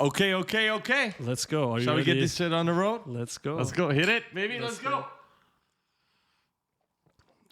Okay. Let's go. Shall we get this shit on the road? Let's go. Let's go. Hit it, baby. Let's go.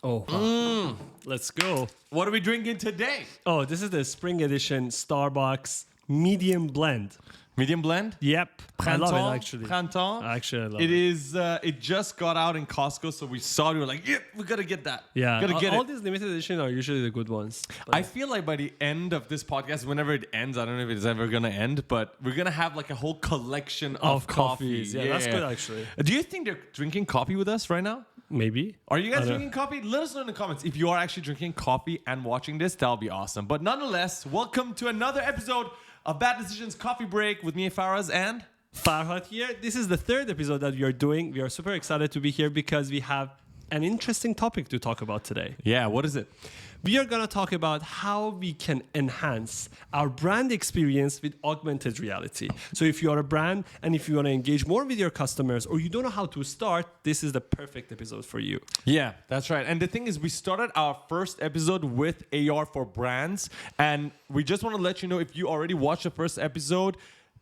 Oh, let's go. What are we drinking today? Oh, this is the spring edition Starbucks medium blend. Medium blend? Yep. I love it, actually. Printemps. Actually, I love It is. It just got out in Costco, so we saw it. We were like, yeah, we gotta get that. Yeah. Gotta get all it. these limited edition are usually the good ones. I feel like by the end of this podcast, whenever it ends, I don't know if it's ever gonna end, but we're gonna have like a whole collection of coffees. Yeah, that's good actually. Do you think they're drinking coffee with us right now? Maybe. Are you guys drinking coffee? Let us know in the comments if you are actually drinking coffee and watching this. That'll be awesome. But nonetheless, welcome to another episode of Bad Decisions Coffee Break with me, Faraz, and Farhad here. This is the third episode that we are doing. We are super excited to be here because we have an interesting topic to talk about today. Yeah, what is it? We are going to talk about how we can enhance our brand experience with augmented reality. So if you are a brand and if you want to engage more with your customers or you don't know how to start, this is the perfect episode for you. Yeah, that's right. And the thing is, we started our first episode with AR for brands. And we just want to let you know, if you already watched the first episode,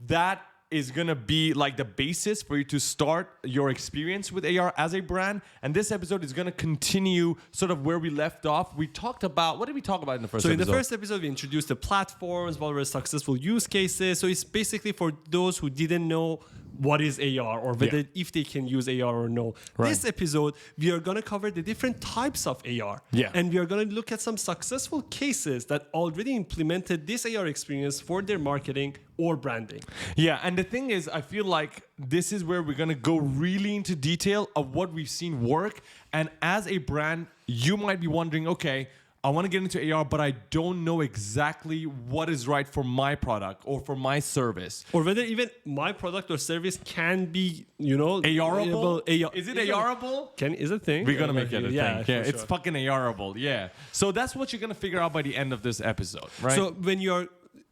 that is going to be like the basis for you to start your experience with AR as a brand. And this episode is going to continue sort of where we left off. We talked about, what did we talk about in the first episode? So in the first episode, we introduced the platforms, what were successful use cases. So it's basically for those who didn't know what is AR or whether if they can use AR or no. Right. This episode, we are going to cover the different types of AR. Yeah. And we are going to look at some successful cases that already implemented this AR experience for their marketing or branding. Yeah, and the thing is, I feel like this is where we're going to go really into detail of what we've seen work. And as a brand, you might be wondering, okay, I want to get into AR, but I don't know exactly what is right for my product or for my service. Or whether even my product or service can be, you know, ARable? AR. Is it ARable? Is it a thing? We're going to make it a thing. Yeah, it's sure. fucking ARable. Yeah. So that's what you're going to figure out by the end of this episode, right? So when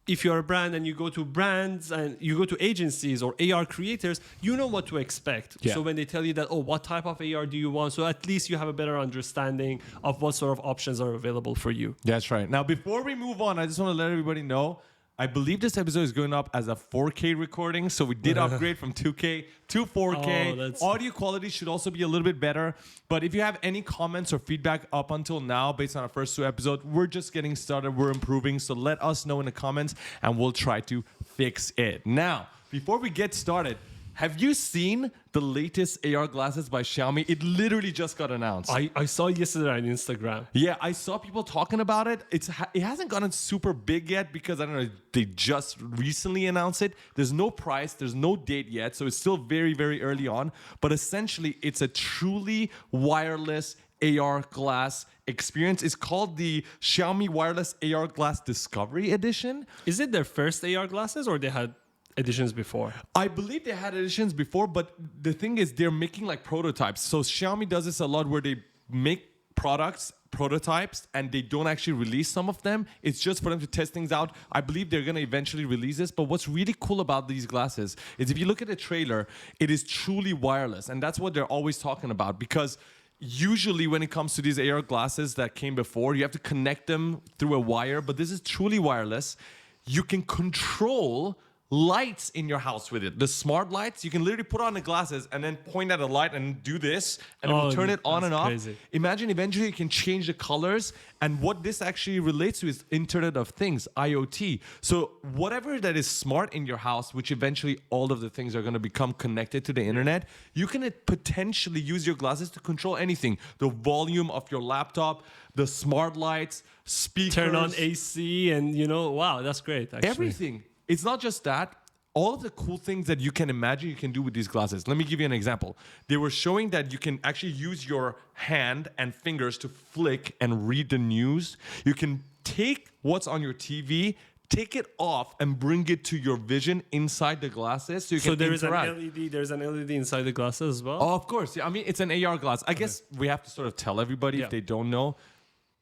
if you're a brand and you go to brands and you go to agencies or AR creators, you know what to expect. Yeah. So when they tell you that, oh, what type of AR do you want? So at least you have a better understanding of what sort of options are available for you. That's right. Now, before we move on, I just want to let everybody know, I believe this episode is going up as a 4K recording. So we did upgrade from 2K to 4K. Audio quality should also be a little bit better. But if you have any comments or feedback up until now, based on our first two episodes, we're just getting started. We're improving. So let us know in the comments and we'll try to fix it. Now, before we get started, have you seen the latest AR glasses by Xiaomi? It literally just got announced. I saw it yesterday on Instagram. Yeah, I saw people talking about it. It hasn't gotten super big yet because, I don't know, they just recently announced it. There's no price. There's no date yet. So it's still very, very early on. But essentially, it's a truly wireless AR glass experience. It's called the Xiaomi Wireless AR Glass Discovery Edition. Is it their first AR glasses or they had editions before? I believe they had editions before, but the thing is they're making like prototypes. So Xiaomi does this a lot where they make prototypes, and they don't actually release some of them. It's just for them to test things out. I believe they're going to eventually release this. But what's really cool about these glasses is if you look at the trailer, it is truly wireless. And that's what they're always talking about, because usually when it comes to these AR glasses that came before, you have to connect them through a wire, but this is truly wireless. You can control lights in your house with it. The smart lights, you can literally put on the glasses and then point at a light and do this, and it will turn it on and off. Crazy. Imagine eventually you can change the colors. And what this actually relates to is Internet of Things, IoT. So whatever that is smart in your house, which eventually all of the things are going to become connected to the internet, you can potentially use your glasses to control anything. The volume of your laptop, the smart lights, speakers. Turn on AC and, wow, that's great, actually. Everything. It's not just that. All of the cool things that you can imagine you can do with these glasses. Let me give you an example. They were showing that you can actually use your hand and fingers to flick and read the news. You can take what's on your TV, take it off, and bring it to your vision inside the glasses so you can interact. There's an LED inside the glasses as well? Oh, of course. Yeah, I mean, it's an AR glass. I guess we have to sort of tell everybody if they don't know.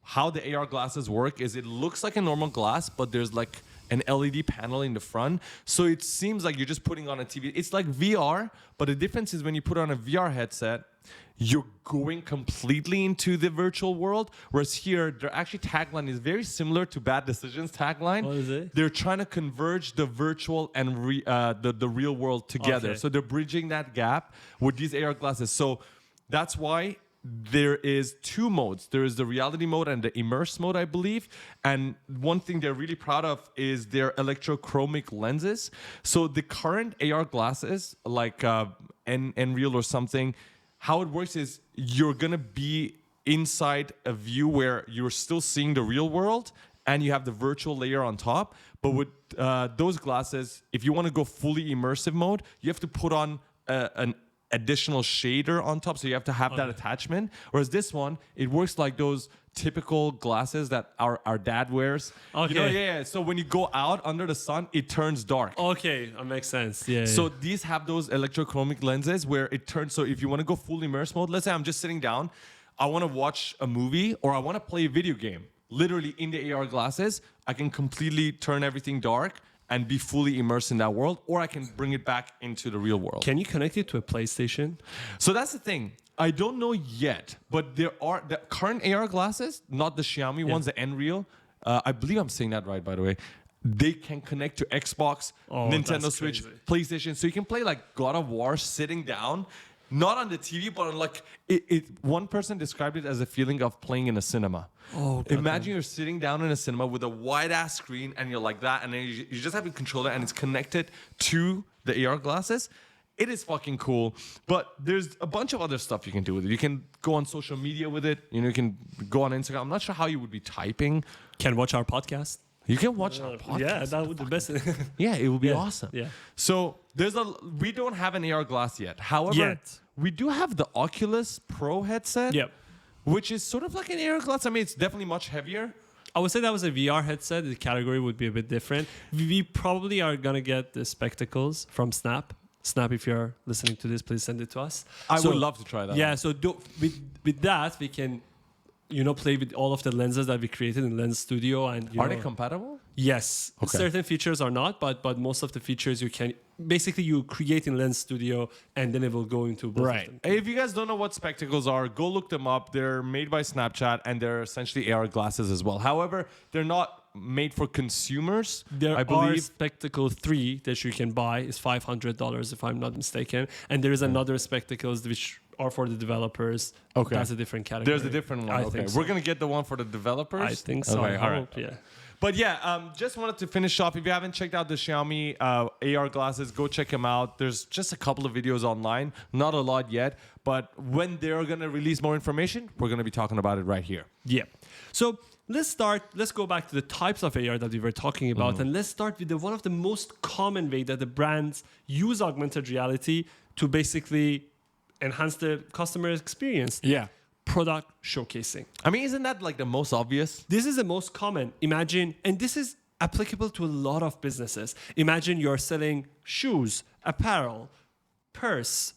How the AR glasses work is it looks like a normal glass, but there's like an LED panel in the front. So it seems like you're just putting on a TV. It's like VR, but the difference is when you put on a VR headset, you're going completely into the virtual world. Whereas here, their actually tagline is very similar to Bad Decisions tagline. What is it? They're trying to converge the virtual and the real world together. Okay. So they're bridging that gap with these AR glasses. So that's why there is two modes. There is the reality mode and the immerse mode, I believe. And one thing they're really proud of is their electrochromic lenses. So the current AR glasses, like Nreal or something, how it works is you're going to be inside a view where you're still seeing the real world and you have the virtual layer on top. But with those glasses, if you want to go fully immersive mode, you have to put on an additional shader on top. So you have to have that attachment. Whereas this one, it works like those typical glasses that our dad wears. Okay. You know, yeah. So when you go out under the sun, it turns dark. Okay, that makes sense. Yeah. So these have those electrochromic lenses where it turns. So if you want to go full immerse mode, let's say I'm just sitting down, I want to watch a movie or I want to play a video game. Literally in the AR glasses, I can completely turn everything dark and be fully immersed in that world, or I can bring it back into the real world. Can you connect it to a PlayStation? So that's the thing. I don't know yet, but there are the current AR glasses, not the Xiaomi ones, the Nreal. I believe I'm saying that right, by the way. They can connect to Xbox, Nintendo that's Switch, crazy. PlayStation. So you can play like God of War sitting down, not on the TV, but on like it. One person described it as a feeling of playing in a cinema. Oh, God. Imagine you're sitting down in a cinema with a wide ass screen and you're like that, and then you just have a controller and it's connected to the AR glasses. It is fucking cool, but there's a bunch of other stuff you can do with it. You can go on social media with it. You know, you can go on Instagram. I'm not sure how you would be typing. Can watch our podcast? You can watch our podcast. Yeah, that would be the best. Yeah, it would be Yeah, awesome. yeah. So we don't have an AR glass yet. However, Yet. we do have the Oculus Pro headset. Yep. Which is sort of like an AR glass. I mean, it's definitely much heavier. I would say that was a VR headset. The category would be a bit different. We probably are going to get the spectacles from Snap. Snap, if you're listening to this, please send it to us. I would love to try that. Yeah, so with that, we can, play with all of the lenses that we created in Lens Studio. And Are they compatible? Yes. Okay. Certain features are not, but most of the features you can... Basically, you create in Lens Studio, and then it will go into both of them. If you guys don't know what spectacles are, go look them up. They're made by Snapchat, and they're essentially AR glasses as well. However, they're not made for consumers. There I believe. are Spectacle 3 that you can buy. It's $500, if I'm not mistaken. And there is another Spectacles which are for the developers. Okay. That's a different category. There's a different one. I Okay. think so. We're going to get the one for the developers? I think so. Okay, I all right. hope, yeah. But yeah, just wanted to finish off. If you haven't checked out the Xiaomi AR glasses, go check them out. There's just a couple of videos online, not a lot yet. But when they're going to release more information, we're going to be talking about it right here. Yeah. So let's go back to the types of AR that we were talking about. And let's start with one of the most common way that the brands use augmented reality to basically enhance the customer experience. Yeah. Product showcasing. I mean, isn't that like the most obvious? This is the most common. Imagine, and this is applicable to a lot of businesses. Imagine you're selling shoes, apparel, purse,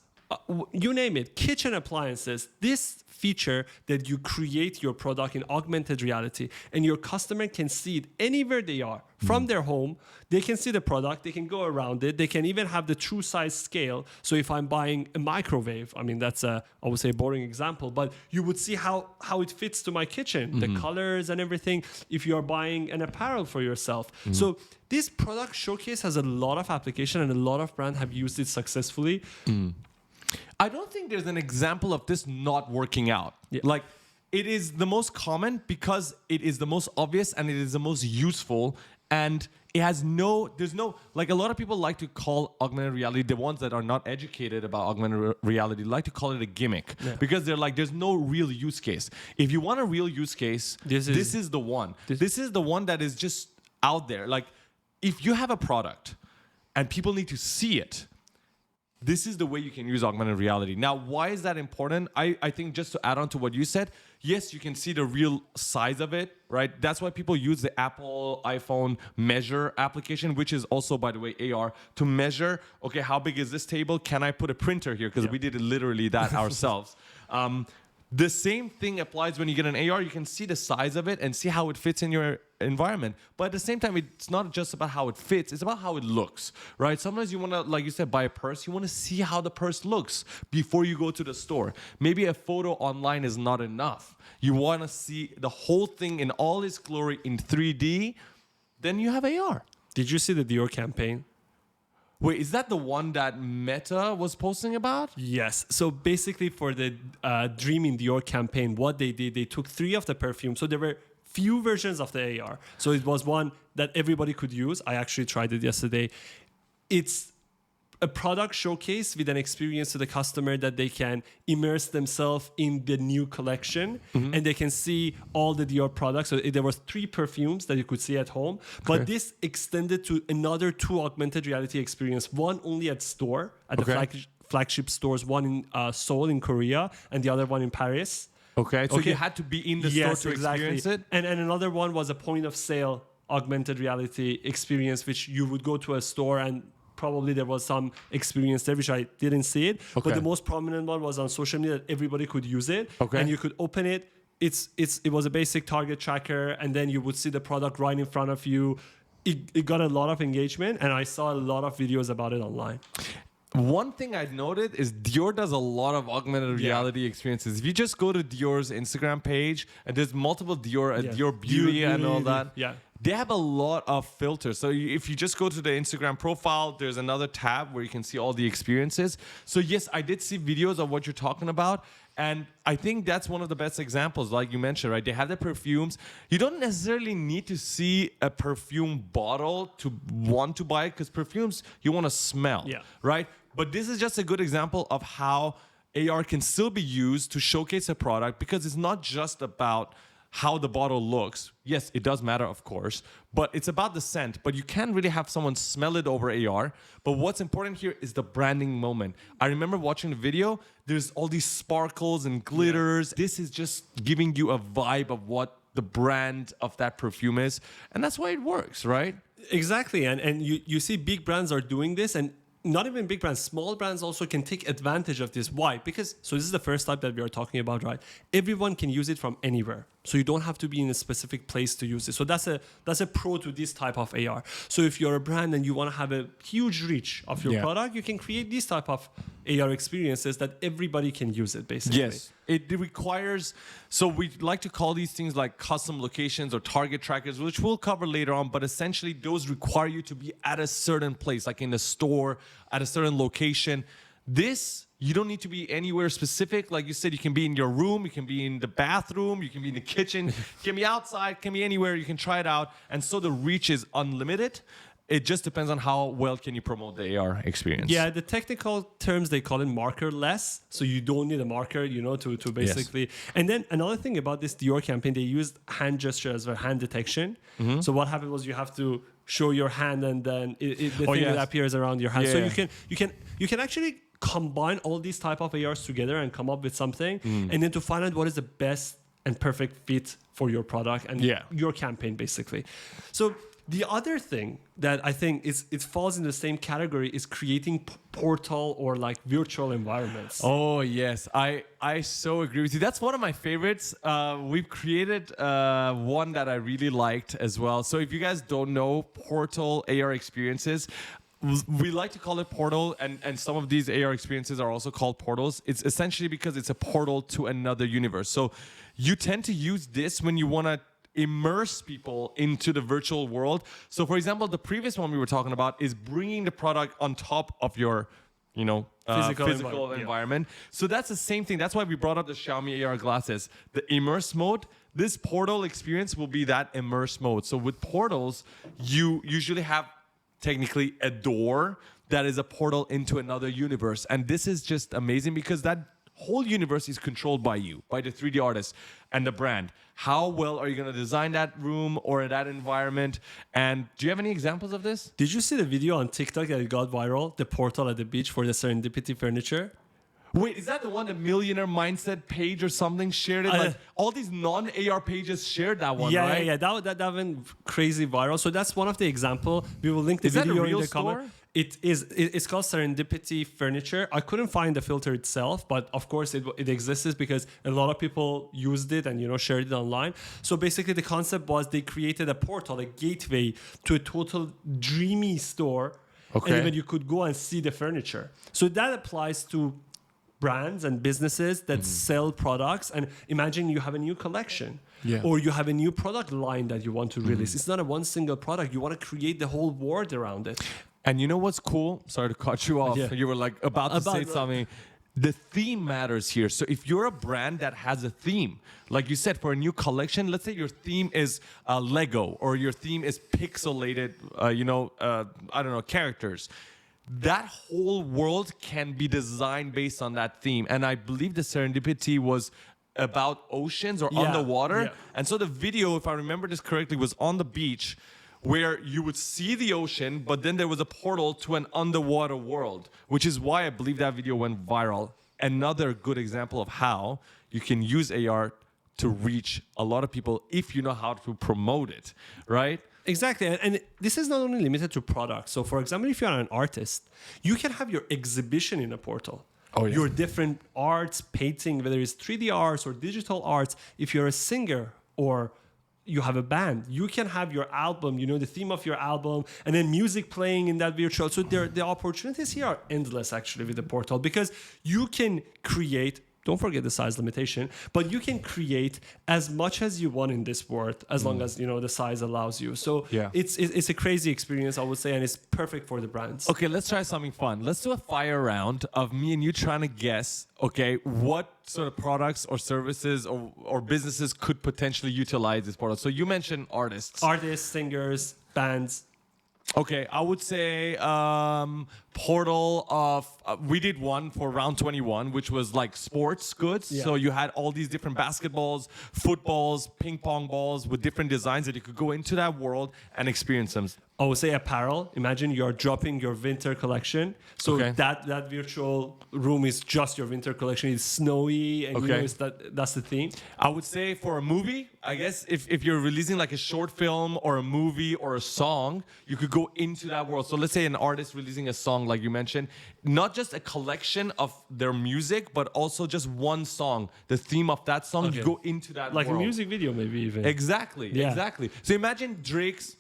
you name it, kitchen appliances. This feature that you create your product in augmented reality and your customer can see it anywhere they are from their home. They can see the product, they can go around it, they can even have the true size scale. So if I'm buying a microwave, I mean, that's I would say a boring example, but you would see how it fits to my kitchen, the colors and everything, if you are buying an apparel for yourself. So this product showcase has a lot of application and a lot of brands have used it successfully. I don't think there's an example of this not working out. Yeah. Like, it is the most common because it is the most obvious and it is the most useful. And it has like a lot of people like to call augmented reality, the ones that are not educated about augmented reality, like to call it a gimmick because they're like, there's no real use case. If you want a real use case, this is the one. This is the one that is just out there. Like, if you have a product and people need to see it, this is the way you can use augmented reality. Now, why is that important? I think just to add on to what you said, yes, you can see the real size of it, right? That's why people use the Apple iPhone Measure application, which is also, by the way, AR, to measure, okay, how big is this table? Can I put a printer here? Because we did literally that ourselves. The same thing applies when you get an AR. You can see the size of it and see how it fits in your environment. But at the same time, it's not just about how it fits. It's about how it looks, right? Sometimes you want to, like you said, buy a purse. You want to see how the purse looks before you go to the store. Maybe a photo online is not enough. You want to see the whole thing in all its glory in 3D. Then you have AR. Did you see the Dior campaign? Wait, is that the one that Meta was posting about? Yes. So basically, for the Dream in Dior campaign, what they did, they took 3 of the perfumes. So there were few versions of the AR. So it was one that everybody could use. I actually tried it yesterday. It's a product showcase with an experience to the customer that they can immerse themselves in the new collection, and they can see all the Dior products. So there was 3 perfumes that you could see at home, but this extended to another 2 augmented reality experience. One only at store, at the flagship stores, one in Seoul in Korea and the other one in Paris. Okay, so you had to be in the store to experience it? And another one was a point of sale augmented reality experience, which you would go to a store and probably there was some experience there, which I didn't see it. Okay. But the most prominent one was on social media that everybody could use it. Okay. And you could open it. It was a basic target tracker, and then you would see the product right in front of you. It got a lot of engagement, and I saw a lot of videos about it online. One thing I noted is Dior does a lot of augmented reality experiences. If you just go to Dior's Instagram page, and there's multiple Dior, Dior Beauty and all that. Yeah. They have a lot of filters. So if you just go to the Instagram profile, there's another tab where you can see all the experiences. So yes, I did see videos of what you're talking about. And I think that's one of the best examples, like you mentioned, right? They have the perfumes. You don't necessarily need to see a perfume bottle to want to buy it, because perfumes, you want to smell, right? But this is just a good example of how AR can still be used to showcase a product, because it's not just about how the bottle looks. Yes, it does matter, of course, but it's about the scent. But you can't really have someone smell it over AR. But what's important here is the branding moment. I remember watching the video, there's all these sparkles and glitters. This is just giving you a vibe of what the brand of that perfume is. And that's why it works, right? Exactly. And you see big brands are doing this, and not even big brands, small brands also can take advantage of this. Why? Because, so this is the first type that we are talking about, right? Everyone can use it from anywhere. So you don't have to be in a specific place to use it. So that's a pro to this type of AR. So if you're a brand and you want to have a huge reach of your product, you can create these type of AR experiences that everybody can use it, basically. Yes. It requires, so we like to call these things like custom locations or target trackers, which we'll cover later on, but essentially those require you to be at a certain place, like in a store, at a certain location. This, you don't need to be anywhere specific. Like you said, you can be in your room, you can be in the bathroom, you can be in the kitchen, you can be outside, can be anywhere, you can try it out. And so the reach is unlimited. It just depends on how well can you promote the AR experience. Yeah, the technical terms, they call it marker-less. So you don't need a marker, to basically... Yes. And then another thing about this Dior campaign, they used hand gesture as well, hand detection. Mm-hmm. So what happened was you have to show your hand, and then the thing that appears around your hand. Yeah. So you can actually combine all these type of ARs together and come up with something, and then to find out what is the best and perfect fit for your product and your campaign, basically. So the other thing that I think it falls in the same category is creating portal or like virtual environments. Oh yes, I so agree with you. That's one of my favorites. We've created one that I really liked as well. So if you guys don't know, portal AR experiences, we like to call it portal, and some of these AR experiences are also called portals. It's essentially because it's a portal to another universe. So you tend to use this when you want to immerse people into the virtual world. So for example, the previous one we were talking about is bringing the product on top of your physical environment. So that's the same thing. That's why we brought up the Xiaomi AR glasses. The immerse mode, this portal experience will be that immerse mode. So with portals, you usually have technically a door that is a portal into another universe. And this is just amazing because that whole universe is controlled by you, by the 3D artist and the brand. How well are you going to design that room or that environment? And do you have any examples of this? Did you see the video on TikTok that got viral, the portal at the beach for the Serendipity furniture? Wait, is that the one, the Millionaire Mindset page or something shared it? Like all these non-AR pages shared that one, Yeah, right? yeah, yeah. That went crazy viral. So that's one of the example. We will link the Is that a video real in the store? comment. It's called Serendipity Furniture. I couldn't find the filter itself, but of course it exists because a lot of people used it and shared it online. So basically the concept was they created a portal, a gateway to a total dreamy store. Okay. And even you could go and see the furniture. So that applies to brands and businesses that sell products. And imagine you have a new collection. Yeah. Or you have a new product line that you want to release. It's not a one single product. You want to create the whole world around it. And you know what's cool? Sorry to cut you off. Yeah. You were like about to say something. The theme matters here. So if you're a brand that has a theme, like you said, for a new collection, let's say your theme is Lego or your theme is pixelated, I don't know, characters. That whole world can be designed based on that theme. And I believe the Serendipity was about oceans or underwater. Yeah. And so the video, if I remember this correctly, was on the beach where you would see the ocean, but then there was a portal to an underwater world, which is why I believe that video went viral. Another good example of how you can use AR to reach a lot of people if you know how to promote it, right? Exactly. And this is not only limited to products. So for example, if you're an artist, you can have your exhibition in a portal. Oh, yeah. Your different arts, painting, whether it's 3D arts or digital arts. If you're a singer or you have a band, you can have your album, the theme of your album, and then music playing in that virtual. So the opportunities here are endless actually with the portal because you can create, don't forget the size limitation, but you can create as much as you want in this world as long as the size allows you. So it's a crazy experience, I would say, and it's perfect for the brands. Okay, let's try something fun. Let's do a fire round of me and you trying to guess, okay, what sort of products or services or businesses could potentially utilize this portal. So you mentioned artists. Artists, singers, bands. Okay, I would say portal of we did one for round 21, which was like sports goods. Yeah. So you had all these different basketballs, footballs, ping pong balls with different designs that you could go into that world and experience them. I would say apparel. Imagine you're dropping your winter collection. So Okay. that virtual room is just your winter collection. It's snowy and Okay. that's the theme. I would say for a movie, I guess if you're releasing like a short film or a movie or a song, you could go into that world. So let's say an artist releasing a song like you mentioned, not just a collection of their music, but also just one song, the theme of that song, you go into that Like world. a music video maybe even. Exactly, Yeah. exactly. So imagine Drake's,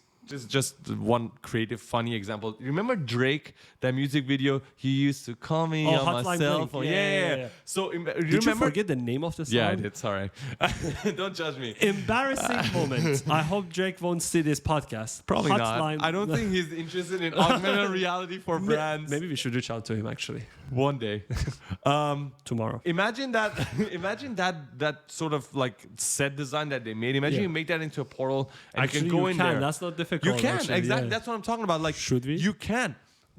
just one creative, funny example. You remember Drake, that music video? He used to call me on my Hotline cell Bling. phone. Yeah. So you Did remember? you forget the name of the song? Yeah, I did. Sorry. Don't judge me. Embarrassing moment. I hope Drake won't see this podcast. Probably Hotline. not. I don't think he's interested in augmented reality for brands. Maybe we should reach out to him actually One day. tomorrow. Imagine that. Imagine that sort of like set design that they made. Imagine Yeah. you make that into a portal and Actually, you can go in there. That's not difficult. You can, actually, exactly. yeah. That's what I'm talking about. Like, Should we? You can.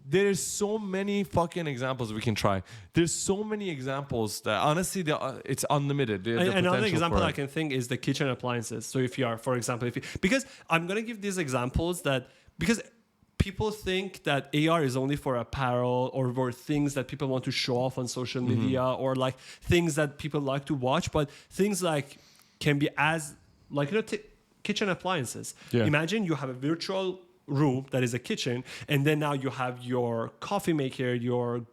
There's so many fucking examples we can try. There's so many examples that honestly, it's unlimited. The Another potential example for I it. can think is the kitchen appliances. So if you are, for example, because I'm gonna give these examples because people think that AR is only for apparel or for things that people want to show off on social media or like things that people like to watch, but things like can be as like kitchen appliances. Yeah. Imagine you have a virtual room that is a kitchen, and then now you have your coffee maker, your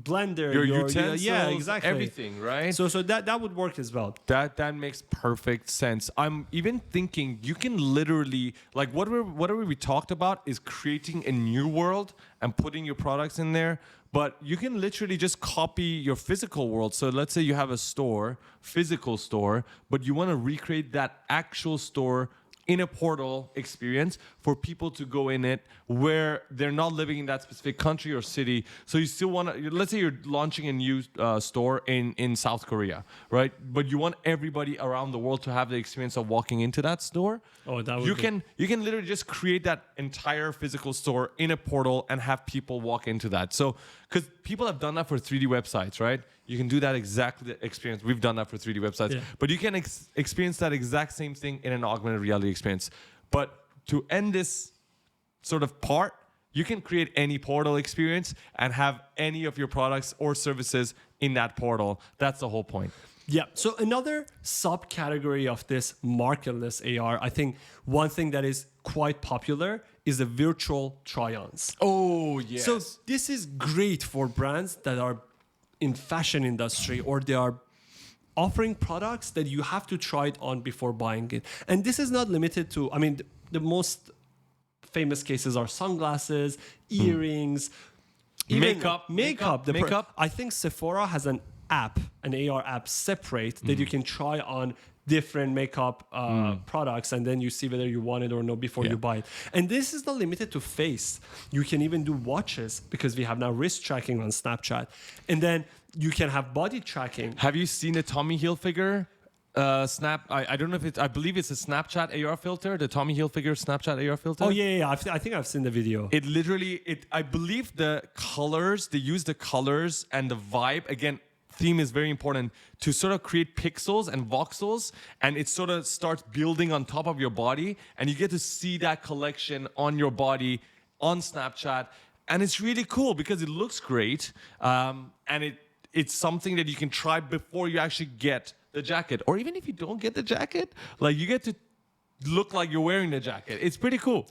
blender, your utensils, yeah, exactly, everything, right? So that would work as well. That makes perfect sense. I'm even thinking you can literally like whatever we talked about is creating a new world and putting your products in there. But you can literally just copy your physical world. So let's say you have a store, physical store, but you want to recreate that actual store in a portal experience for people to go in it where they're not living in that specific country or city. So you still want to, let's say you're launching a new store in South Korea, right? But you want everybody around the world to have the experience of walking into that store. Oh, that would you be- can literally just create that entire physical store in a portal and have people walk into that. So, because people have done that for 3D websites, right? You can do that exactly experience. We've done that for 3D websites, Yeah. but you can experience that exact same thing in an augmented reality experience. But to end this sort of part, you can create any portal experience and have any of your products or services in that portal. That's the whole point. Yeah. So another subcategory of this marketless AR, I think one thing that is quite popular is the virtual try-ons. Oh, yes. So this is great for brands that are in fashion industry, or they are offering products that you have to try it on before buying it. And this is not limited to, I mean, the most famous cases are sunglasses, earrings, even makeup. I think Sephora has an AR app separate that you can try on different makeup products, and then you see whether you want it or no before you buy it. And this is not limited to face. You can even do watches, because we have now wrist tracking on Snapchat. And then you can have body tracking. Have you seen the Tommy Hilfiger I don't know if I believe it's a Snapchat AR filter, the Tommy Hilfiger Snapchat AR filter. Oh, yeah. I think I've seen the video. It literally, I believe the colors, they use the colors and the vibe. Again, theme is very important to sort of create pixels and voxels, and it sort of starts building on top of your body, and you get to see that collection on your body on Snapchat. And it's really cool because it looks great, and it's something that you can try before you actually get the jacket, or even if you don't get the jacket, like you get to look like you're wearing the jacket. It's pretty cool.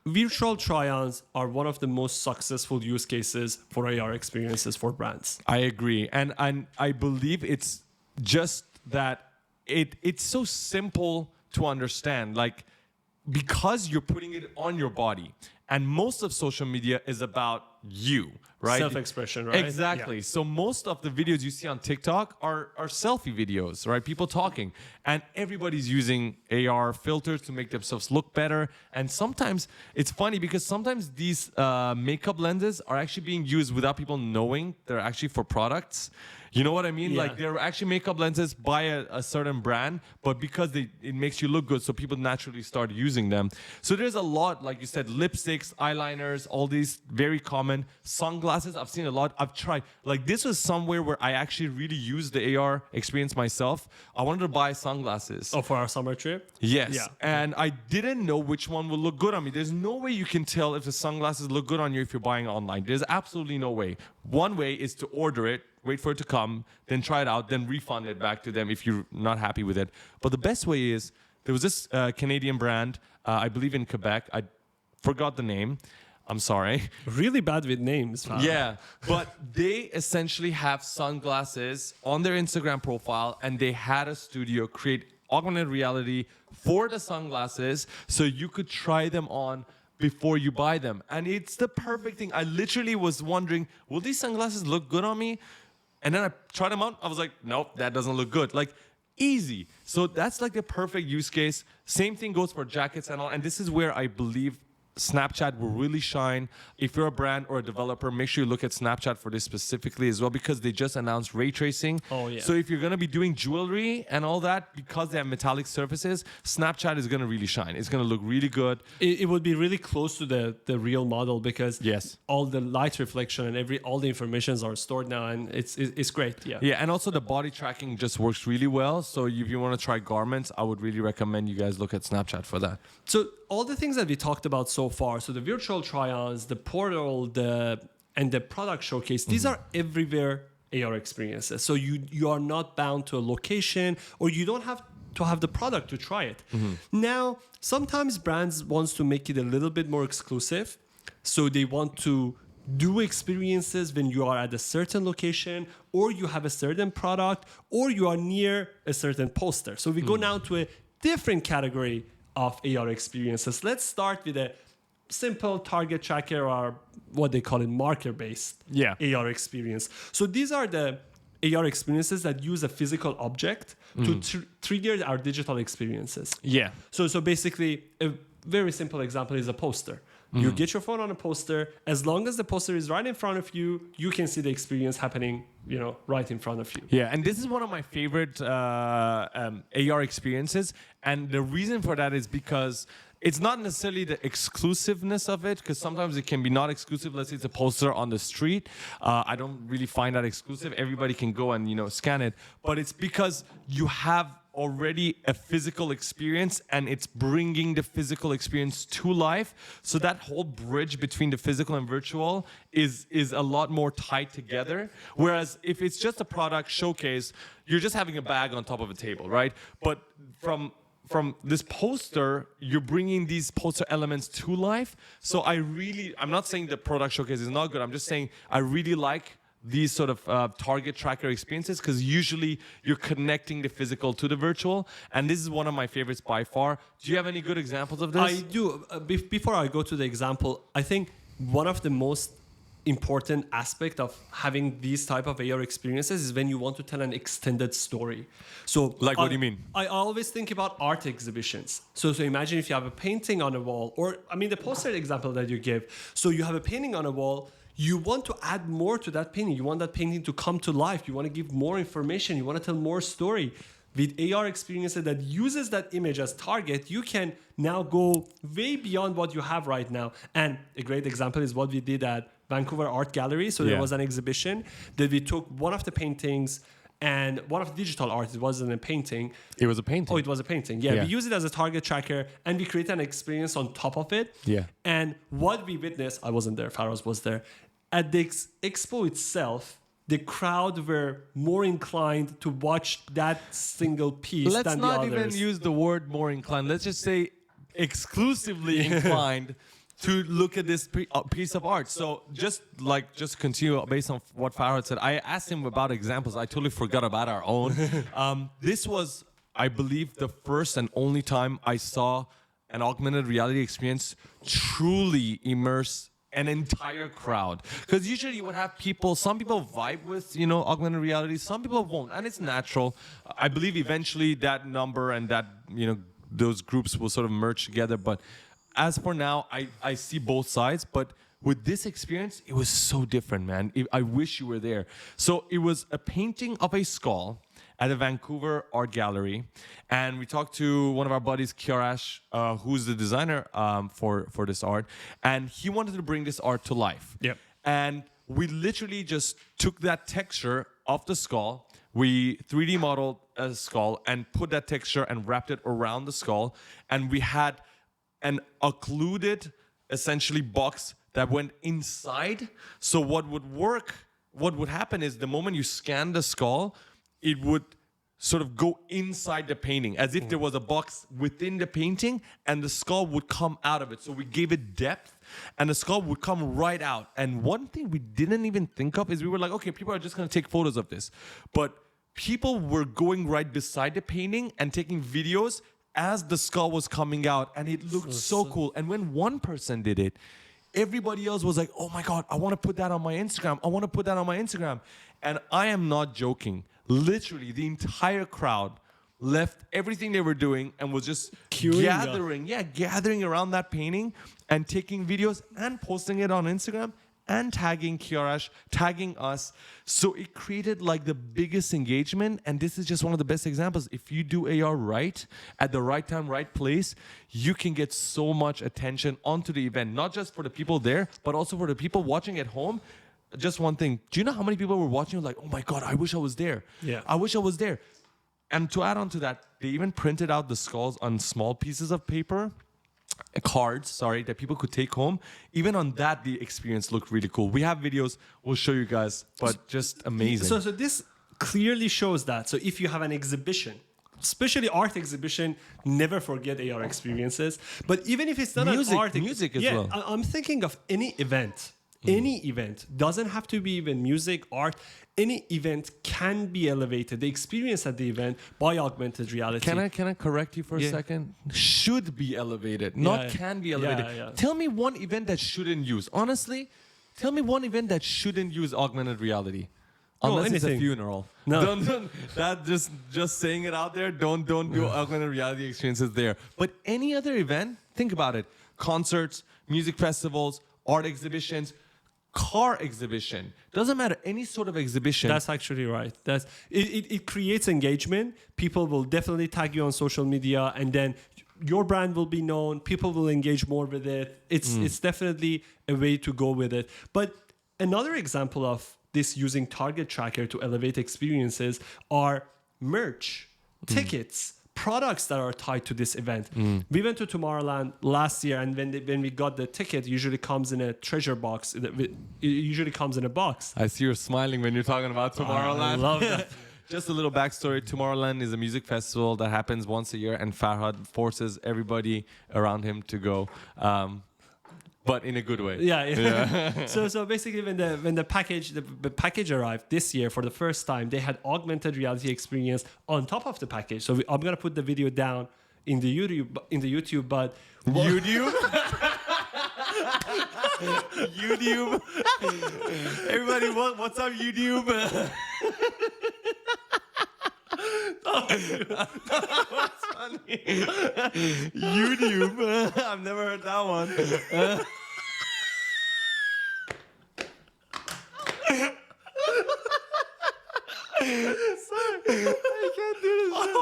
Virtual try-ons are one of the most successful use cases for AR experiences for brands. I agree, and I believe it's just that it's so simple to understand, like, because you're putting it on your body, and most of social media is about you, right? Self-expression, right? Exactly. Yeah. So most of the videos you see on TikTok are selfie videos, right? People talking. And everybody's using AR filters to make themselves look better. And sometimes it's funny because sometimes these makeup lenses are actually being used without people knowing they're actually for products. You know what I mean? Yeah. Like, they're actually makeup lenses by a certain brand, but because it makes you look good, so people naturally start using them. So there's a lot, like you said, lipsticks, eyeliners, all these very common. Sunglasses, I've seen a lot. I've tried. Like, this was somewhere where I actually really used the AR experience myself. I wanted to buy sunglasses. Oh, for our summer trip? Yes. Yeah. And I didn't know which one would look good on me. There's no way you can tell if the sunglasses look good on you if you're buying online. There's absolutely no way. One way is to order it, wait for it to come, then try it out, then refund it back to them if you're not happy with it. But the best way is, there was this Canadian brand, I believe in Quebec. I forgot the name. I'm sorry. Really bad with names. Wow. Yeah, but they essentially have sunglasses on their Instagram profile, and they had a studio create augmented reality for the sunglasses so you could try them on before you buy them. And it's the perfect thing. I literally was wondering, will these sunglasses look good on me? And then I tried them out. I was like, nope, that doesn't look good. Like, easy. So that's like the perfect use case. Same thing goes for jackets and all. And this is where I believe Snapchat will really shine. If you're a brand or a developer, make sure you look at Snapchat for this specifically as well, because they just announced ray tracing. Oh, yeah. So if you're going to be doing jewelry and all that, because they have metallic surfaces, Snapchat is going to really shine. It's going to look really good. It would be really close to the real model, because Yes. all the light reflection and all the informations are stored now, and it's great. Yeah. Yeah, and also the body tracking just works really well. So if you want to try garments, I would really recommend you guys look at Snapchat for that. So all the things that we talked about so far, so the virtual try-ons, the portal, and the product showcase, these are everywhere AR experiences. So you are not bound to a location, or you don't have to have the product to try it. Now, sometimes brands want to make it a little bit more exclusive. So they want to do experiences when you are at a certain location, or you have a certain product, or you are near a certain poster. So we go now to a different category of AR experiences. Let's start with a simple target tracker, or what they call it, marker-based AR experience. So these are the AR experiences that use a physical object to trigger our digital experiences. Yeah. So basically, a very simple example is a poster. You get your phone on a poster. As long as the poster is right in front of you, you can see the experience happening, right in front of you. Yeah, and this is one of my favorite AR experiences. And the reason for that is because it's not necessarily the exclusiveness of it, because sometimes it can be not exclusive. Let's say it's a poster on the street. I don't really find that exclusive. Everybody can go and, scan it. But it's because you have already a physical experience and it's bringing the physical experience to life. So that whole bridge between the physical and virtual is a lot more tied together. Whereas if it's just a product showcase, you're just having a bag on top of a table, right? But from this poster, you're bringing these poster elements to life. So I'm not saying the product showcase is not good. I'm just saying I really like these sort of target tracker experiences because usually you're connecting the physical to the virtual. And this is one of my favorites by far. Do you have any good examples of this? I do. Before I go to the example, I think one of the most important aspect of having these type of AR experiences is when you want to tell an extended story. So like, what do you mean? I always think about art exhibitions. So imagine if you have a painting on a wall, or I mean the poster example that you give. So you have a painting on a wall, you want to add more to that painting. You want that painting to come to life. You want to give more information. You want to tell more story. With AR experiences that uses that image as target, you can now go way beyond what you have right now. And a great example is what we did at Vancouver Art Gallery. So there was an exhibition that we took one of the paintings and one of the digital art. It wasn't a painting. It was a painting. Oh, it was a painting. Yeah, we use it as a target tracker and we create an experience on top of it. Yeah. And what we witnessed, I wasn't there, Faraz was there. At the expo itself, the crowd were more inclined to watch that single piece than the others. Let's not even use the word more inclined. Let's just say exclusively inclined to look at this piece of art. So just continue based on what Farhad said. I asked him about examples. I totally forgot about our own. This was, I believe, the first and only time I saw an augmented reality experience truly immerse an entire crowd. Because usually you would have some people vibe with, augmented reality, some people won't, and it's natural. I believe eventually that number and that, those groups will sort of merge together. But as for now, I see both sides. But with this experience, it was so different, man. I wish you were there. So it was a painting of a skull at a Vancouver art gallery, and we talked to one of our buddies, Kiarash, who's the designer for this art, and he wanted to bring this art to life. Yep. And we literally just took that texture of the skull, we 3D modeled a skull and put that texture and wrapped it around the skull, and we had an occluded, essentially, box that went inside. So what would happen is the moment you scan the skull, it would sort of go inside the painting as if there was a box within the painting and the skull would come out of it. So we gave it depth and the skull would come right out. And one thing we didn't even think of is we were like, okay, people are just going to take photos of this. But people were going right beside the painting and taking videos as the skull was coming out, and it looked so cool. And when one person did it, everybody else was like, oh my God, I want to put that on my Instagram. I want to put that on my Instagram. And I am not joking. Literally, the entire crowd left everything they were doing and was just gathering around that painting and taking videos and posting it on Instagram and tagging Kiarash, tagging us. So it created like the biggest engagement. And this is just one of the best examples. If you do AR right, at the right time, right place, you can get so much attention onto the event, not just for the people there, but also for the people watching at home. Just one thing. Do you know how many people were watching? Like, oh my God, I wish I was there. Yeah. I wish I was there. And to add on to that, they even printed out the skulls on small pieces of paper, cards, that people could take home. Even on that, the experience looked really cool. We have videos we'll show you guys, but just amazing. So this clearly shows that. So if you have an exhibition, especially art exhibition, never forget AR experiences. But even if it's not music, an art... music as well. I'm thinking of any event. Any event. Doesn't have to be even music, art. Any event can be elevated. The experience at the event by augmented reality. Can I correct you for a second? Should be elevated, not can be elevated. Tell me one event that shouldn't use. Honestly, tell me one event that shouldn't use augmented reality. Unless it's a funeral. No. Don't that just saying it out there. Don't do augmented reality experiences there. But any other event, think about it. Concerts, music festivals, art exhibitions, car exhibition, doesn't matter, any sort of exhibition. That's actually right. It creates engagement. People will definitely tag you on social media, and then your brand will be known. People will engage more with it. It's definitely a way to go with it. But another example of this using target tracker to elevate experiences are merch. tickets, products that are tied to this event. We went to Tomorrowland last year, and when we got the ticket, it usually comes in a treasure box. It usually comes in a box. I see you're smiling when you're talking about Tomorrowland. I love that. Just a little backstory. Tomorrowland is a music festival that happens once a year, and Farhad forces everybody around him to go, but in a good way. Yeah. So basically, when the package arrived this year for the first time, they had augmented reality experience on top of the package. So I'm gonna put the video down in the YouTube, but YouTube. YouTube. Everybody, what's up, YouTube? What's funny? YouTube. I've never heard that one. I can't do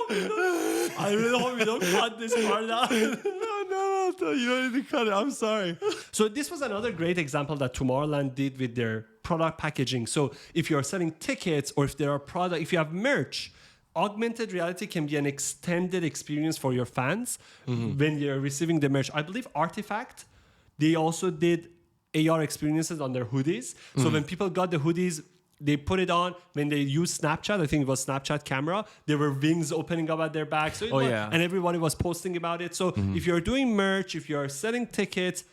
this. I really hope you don't cut this part out. No, you don't need to cut it. I'm sorry. So this was another great example that Tomorrowland did with their product packaging. So if you're selling tickets or if if you have merch, augmented reality can be an extended experience for your fans when you're receiving the merch. I believe Artifact, they also did AR experiences on their hoodies. So when people got the hoodies, they put it on. When they used Snapchat, I think it was Snapchat camera, there were wings opening up at their back. So and everybody was posting about it. So if you're doing merch, if you're selling tickets,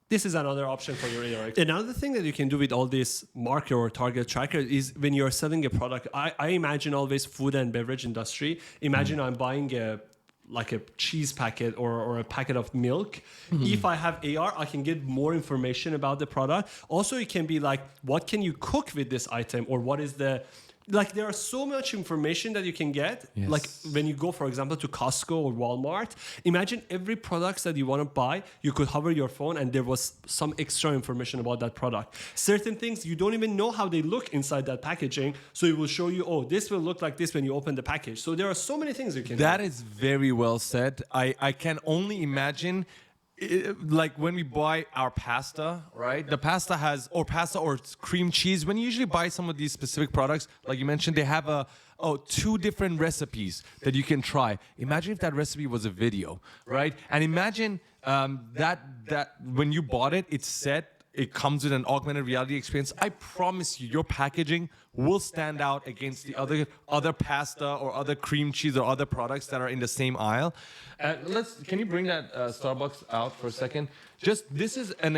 this is another option for your AR. Another thing that you can do with all this marker or target tracker is when you're selling a product. I imagine always food and beverage industry. Imagine I'm buying a cheese packet or a packet of milk. If I have AR, I can get more information about the product. Also, it can be like, what can you cook with this item, or what is there are so much information that you can get. Yes. Like when you go, for example, to Costco or Walmart, imagine every product that you want to buy, you could hover your phone and there was some extra information about that product. Certain things you don't even know how they look inside that packaging. So it will show you, oh, this will look like this when you open the package. So there are so many things you can do. That is very well said. I can only imagine like when we buy our pasta, right? The pasta or cream cheese. When you usually buy some of these specific products, like you mentioned, they have two different recipes that you can try. Imagine if that recipe was a video, right? And imagine that when you bought it, it's set. It comes with an augmented reality experience. I promise you, your packaging will stand out against the other pasta or other cream cheese or other products that are in the same aisle. Can you bring that Starbucks out for a second? This is an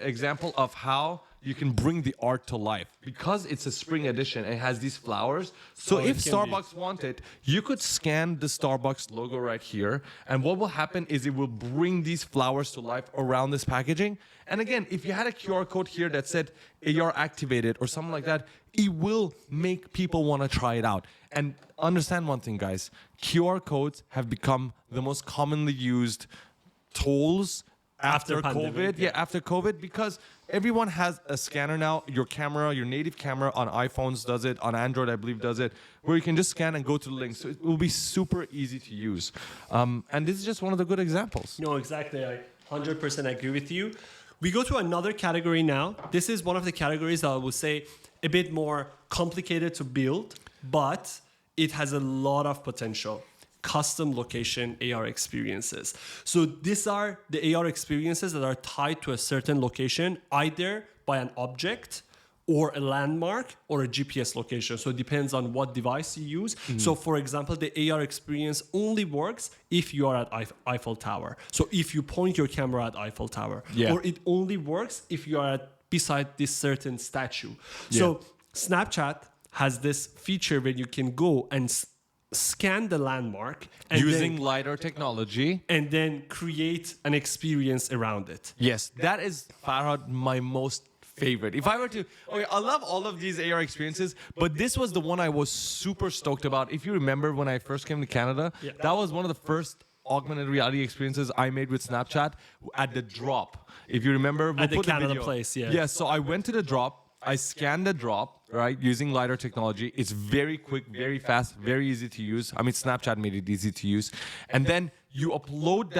example of how you can bring the art to life, because it's a spring edition. It has these flowers. So if Starbucks wanted, you could scan the Starbucks logo right here, and what will happen is it will bring these flowers to life around this packaging. And again, if you had a QR code here that said AR activated or something like that, it will make people want to try it out. And understand one thing, guys, QR codes have become the most commonly used tools after COVID. After COVID, because everyone has a scanner now. Your camera, your native camera on iPhones does it. On Android, I believe, does it, where you can just scan and go to the link. So it will be super easy to use. And this is just one of the good examples. No, exactly. I 100% agree with you. We go to another category now. This is one of the categories that I would say a bit more complicated to build, but it has a lot of potential. Custom location AR experiences. So these are the AR experiences that are tied to a certain location, either by an object or a landmark or a GPS location. So it depends on what device you use. So for example, the AR experience only works if you are at Eiffel Tower. So if you point your camera at Eiffel Tower, or it only works if you are beside this certain statue. So Snapchat has this feature where you can go and scan the landmark and using LiDAR technology, and then create an experience around it. Yes, that is, Farhad, my most favorite. If I were to, I love all of these AR experiences, but this was the one I was super stoked about. If you remember when I first came to Canada, that was one of the first augmented reality experiences I made with Snapchat at the drop. If you remember, at the Canada place, so I went to the drop. I scanned the drop, right, using LiDAR technology. It's very quick, very fast, very easy to use. I mean, Snapchat made it easy to use. And then you upload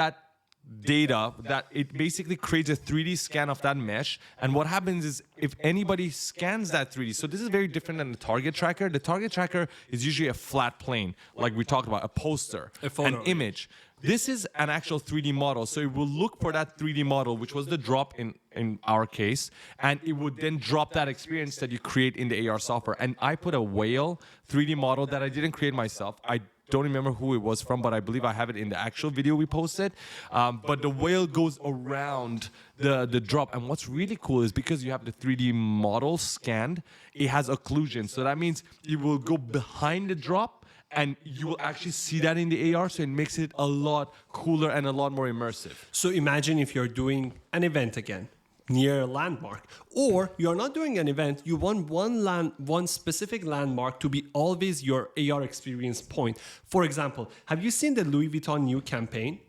data that it basically creates a 3D scan of that mesh. And what happens is if anybody scans that 3D, so this is very different than the target tracker. The target tracker is usually a flat plane, like we talked about, a poster, A photo, an image. This is an actual 3D model. So it will look for that 3D model, which was the drop in our case, and it would then drop that experience that you create in the AR software. And I put a whale 3D model that I didn't create myself. I don't remember who it was from, but I believe I have it in the actual video we posted. But the whale goes around the drop. And what's really cool is because you have the 3D model scanned, it has occlusion. So that means it will go behind the drop and you will actually see that in the AR. So it makes it a lot cooler and a lot more immersive. So imagine if you're doing an event again near a landmark, or you're not doing an event, you want one specific landmark to be always your AR experience point. For example, have you seen the Louis Vuitton new campaign?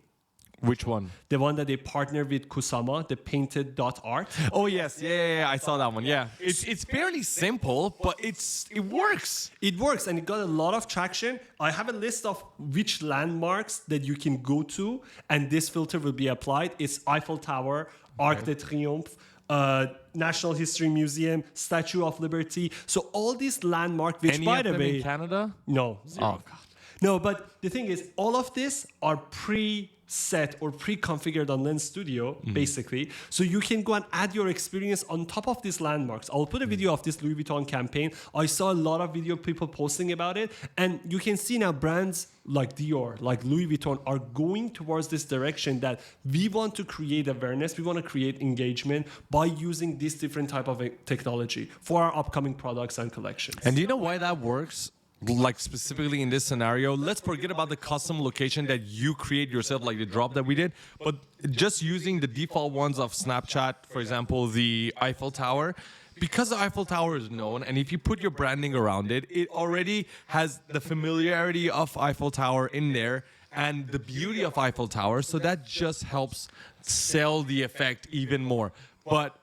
Which one? The one that they partner with Kusama, the painted dot art. Oh yes, yeah, I saw that one. Yeah, it's fairly simple, but it works. It works and it got a lot of traction. I have a list of which landmarks that you can go to, and this filter will be applied. It's Eiffel Tower, Arc de Triomphe, National History Museum, Statue of Liberty. So all these landmarks, which Any by of the them way, in Canada? no, zero. Oh God. No, but the thing is, all of this are pre-set or pre-configured on Lens Studio, basically. So you can go and add your experience on top of these landmarks. I'll put a video of this Louis Vuitton campaign. I saw a lot of video people posting about it. And you can see now brands like Dior, like Louis Vuitton are going towards this direction that we want to create awareness. We want to create engagement by using this different type of technology for our upcoming products and collections. And do you know why that works? Like specifically in this scenario, let's forget about the custom location that you create yourself, like the drop that we did, but just using the default ones of Snapchat, for example, the Eiffel Tower, because the Eiffel Tower is known, and if you put your branding around it, it already has the familiarity of Eiffel Tower in there and the beauty of Eiffel Tower, so that just helps sell the effect even more. But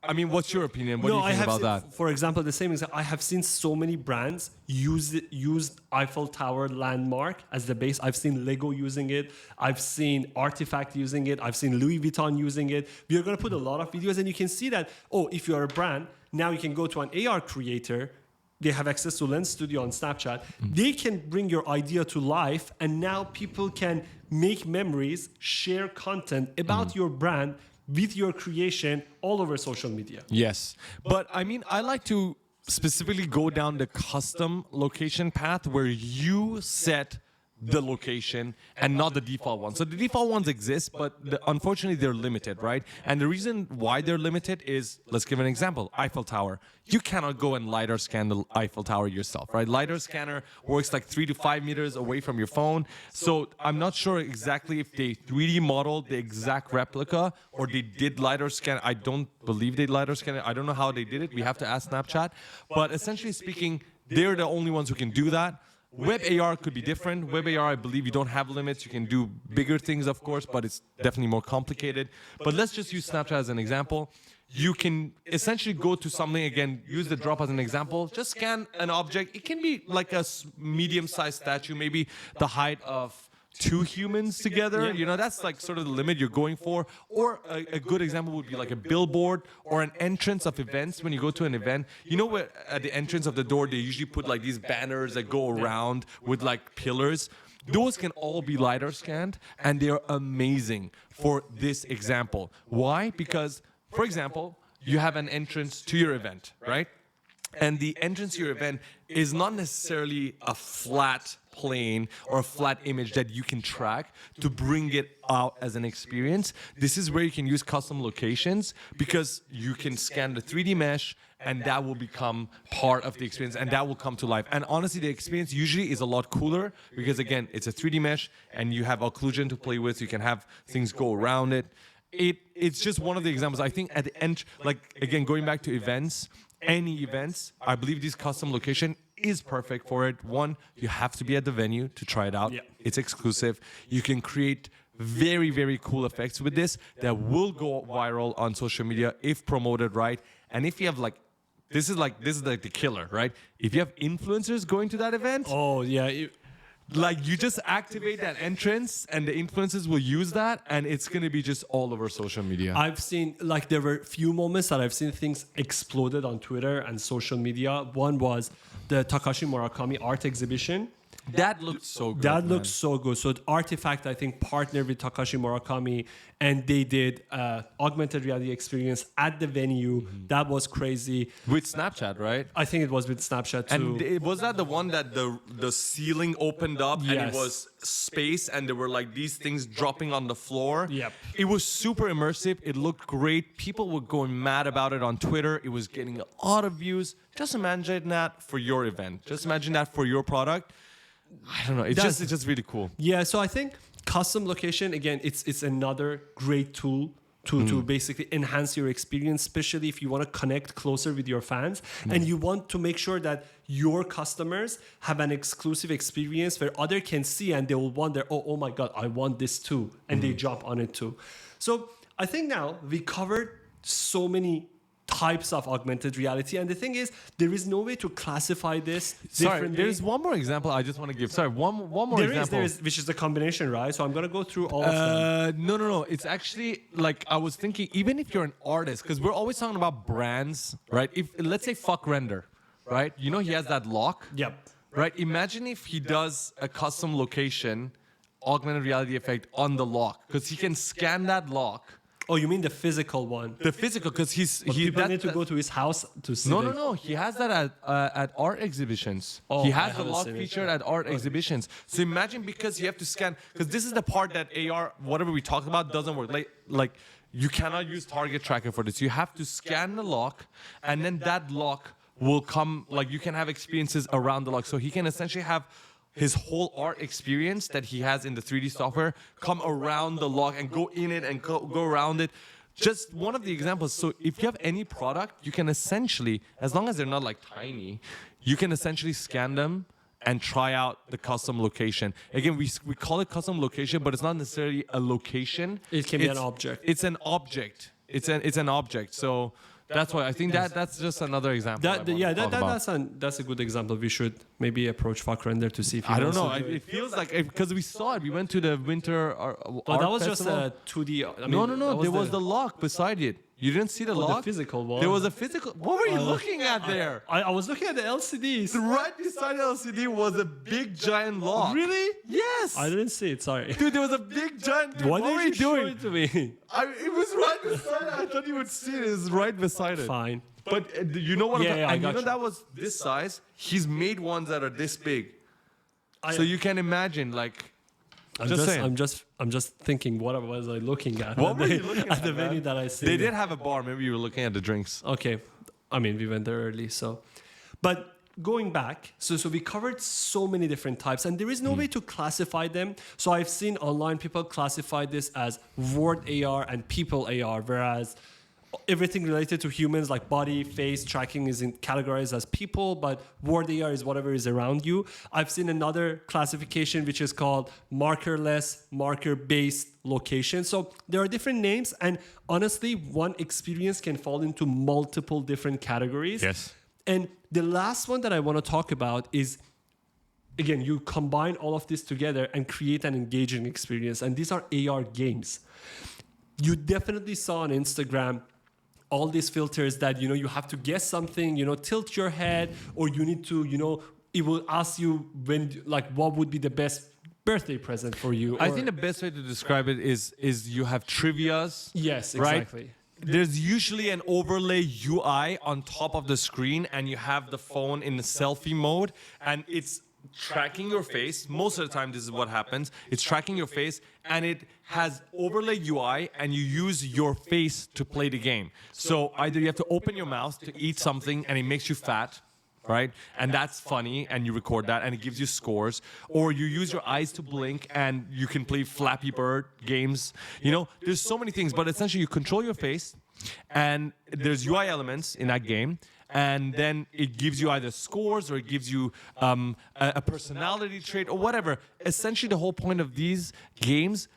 I mean, what's your opinion? What do you think about that? For example, the same example, I have seen so many brands use Eiffel Tower landmark as the base. I've seen Lego using it. I've seen Artifact using it. I've seen Louis Vuitton using it. We are going to put a lot of videos, and you can see that, if you're a brand, now you can go to an AR creator. They have access to Lens Studio on Snapchat. They can bring your idea to life, and now people can make memories, share content about your brand with your creation all over social media. Yes. But I mean, I like to specifically go down the custom location path where you set the location and not the default one. So the default ones exist, but unfortunately they're limited, right? And the reason why they're limited is, let's give an example, Eiffel Tower. You cannot go and LiDAR scan the Eiffel Tower yourself, right? LiDAR scanner works like 3 to 5 meters away from your phone. So I'm not sure exactly if they 3D modeled the exact replica or they did LiDAR scan. I don't believe they LiDAR scan it. I don't know how they did it. We have to ask Snapchat. But essentially speaking, they're the only ones who can do that. Web AR could be different. Web AR, I believe you don't have limits. You can do bigger things, of course, but it's definitely more complicated. But let's just use Snapchat as an example. You can essentially go to something, again, use the drop as an example. Just scan an object. It can be like a medium-sized statue, maybe the height of 2 humans together. Yeah. You know, that's like sort of the limit you're going for. Or a good example would be like a billboard or an entrance of events. When you go to an event, you know where at the entrance of the door, they usually put like these banners that go around with like pillars. Those can all be LiDAR scanned, and they're amazing for this example. Why? Because, for example, you have an entrance to your event, right? And the entrance to your event is not necessarily a flat plane or a flat image that you can track to bring it out as an experience. This is where you can use custom locations because you can scan the 3D mesh and that will become part of the experience and that will come to life. And honestly, the experience usually is a lot cooler because again, it's a 3D mesh and you have occlusion to play with. So you can have things go around it. It's just one of the examples. I think at the end, like again, going back to events, any events, I believe this custom location is perfect for it. One, you have to be at the venue to try it out. Yeah. It's exclusive. You can create very, very cool effects with this that will go viral on social media if promoted right. And if you have like, this is like the killer, right? If you have influencers going to that event, Oh, yeah. Like you just activate that entrance and the influencers will use that and it's going to be just all over social media. I've seen, like, there were few moments that I've seen things exploded on Twitter and social media. One was the Takashi Murakami art exhibition. That looked so good. That looks so good. So Artifact, I think, partnered with Takashi Murakami, and they did augmented reality experience at the venue. That was crazy. With Snapchat, right? I think it was with Snapchat too. And was that the one that the ceiling opened up and Yes. it was space and there were like these things dropping on the floor? Yep. It was super immersive. It looked great. People were going mad about it on Twitter. It was getting a lot of views. Just imagine that for your event. Just imagine that for your product. I don't know. It's just really cool. Yeah, so I think custom location, again, it's another great tool to basically enhance your experience, especially if you want to connect closer with your fans and you want to make sure that your customers have an exclusive experience where other can see and they will wonder, oh my God, I want this too. And they jump on it too. So I think now we covered so many types of augmented reality, and the thing is, there is no way to classify this Sorry, differently. there's one more example I just want to give. Sorry, one more example. There is, which is the combination, right? So I'm gonna go through all of them. No. It's actually like I was thinking, even if you're an artist, because we're always talking about brands, right? If let's say fuck render, right? You know he has that lock, Yep. right? Imagine if he does a custom location, augmented reality effect on the lock, because he can scan that lock. Oh, you mean the physical one? The physical, because People need to go to his house to see. No. He has that at art exhibitions. Oh, He I has the haven't lock seen it. featured at art exhibitions. So imagine, because you have to scan, because this is the part that AR, whatever we talked about, doesn't work. Like you cannot use target tracker for this. You have to scan the lock, and then that lock will come. Like you can have experiences around the lock. So he can essentially have his whole art experience that he has in the 3D software come around the lock and go in it and go around it. Just one of the examples. So if you have any product, you can essentially, as long as they're not like tiny, you can essentially scan them and try out the custom location. Again, we call it custom location, but it's not necessarily a location. It can be an object. It's an object. It's an object. So that's why I think that's just another example. That's a good example. We should maybe approach Fuck Render to see if he I don't wants know. to do It feels like, because we saw it. We went to the winter art that was festival. just a 2D. I mean, No. There was the the lock beside it. You didn't see the lock? the physical one. There was a physical. What were you looking at there? I was looking at the LCDs. Right beside the LCD was a big giant lock. Really? Yes. I didn't see it. Sorry. Dude, there was a big giant. Dude, Why what were didn't you you show doing? it to me? It was right beside it. I thought you would see it. It was right beside it. Fine. But you know what? Yeah, I and you got know you. that was this size. He's made ones that are this big. So you can imagine, like. I'm just thinking, what was I looking at? What were you looking at the at, man? venue that I see? They did have a bar. Maybe you were looking at the drinks. Okay. I mean, we went there early, so. But going back, so we covered so many different types, and there is no way to classify them. So I've seen online people classify this as word AR and people AR, whereas everything related to humans like body, face tracking is categorized as people, but word AR is whatever is around you. I've seen another classification which is called markerless, marker-based location. So there are different names, and honestly, one experience can fall into multiple different categories. Yes. And the last one that I want to talk about is, again, you combine all of this together and create an engaging experience. And these are AR games. You definitely saw on Instagram all these filters that, you have to guess something, tilt your head, or you need to, it will ask you what would be the best birthday present for you. I think the best way to describe it is you have trivias. Yes, right? exactly. There's usually an overlay UI on top of the screen, and you have the phone in the selfie mode, and it's tracking your face. Most of the time, this is what happens. It's tracking your face, and it has overlay UI, and you use your face to play the game. So either you have to open your mouth to eat something, and it makes you fat, right? And that's funny, and you record that, and it gives you scores. Or you use your eyes to blink, and you can play Flappy Bird games. There's so many things, but essentially you control your face, and there's UI elements in that game. And then it gives you either scores, or it gives you a personality trait, or whatever. Essentially, the whole point of these games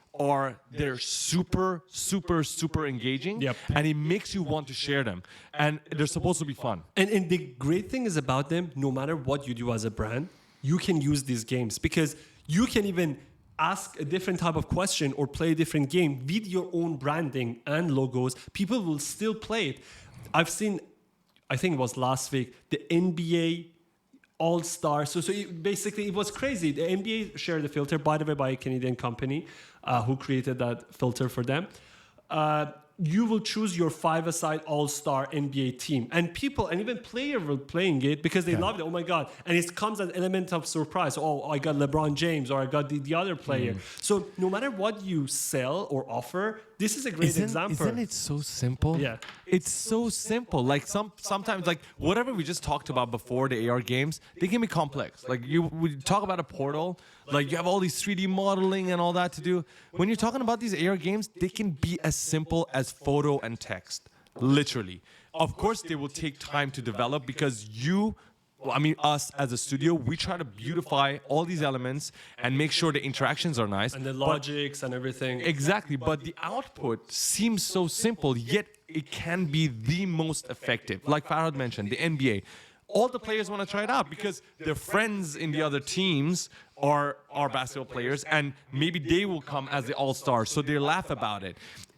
they're super, super, super engaging. Yep. And it makes you want to share them. And they're supposed to be fun. And the great thing is about them, no matter what you do as a brand, you can use these games because You can even ask a different type of question or play a different game with your own branding and logos. People will still play it. I've seen, I think it was last week, the NBA All-Star. So basically, it was crazy. The NBA shared the filter, by the way, by a Canadian company who created that filter for them. You will choose your five-a-side all-star NBA team. And people, and even players were playing it because they loved it. Oh my God. And it comes as an element of surprise. Oh, I got LeBron James or I got the other player. So no matter what you sell or offer, this is a great example. Isn't it so simple? Yeah. It's so simple. Like sometimes like whatever we just talked about before, the AR games, they can be complex. Like we talk about a portal, like you have all these 3D modeling and all that to do. When you're talking about these AR games, they can be as simple as photo and text, literally. Of course, they will take time to develop because us as a studio, we try to beautify all these elements and make sure the interactions are nice. And the logics and everything. Exactly, but the output seems so simple, yet it can be the most effective. Like Farhad mentioned, the NBA. All the players want to try it out because their friends in the other teams are basketball players and maybe they will come as the all-stars, so they laugh about it.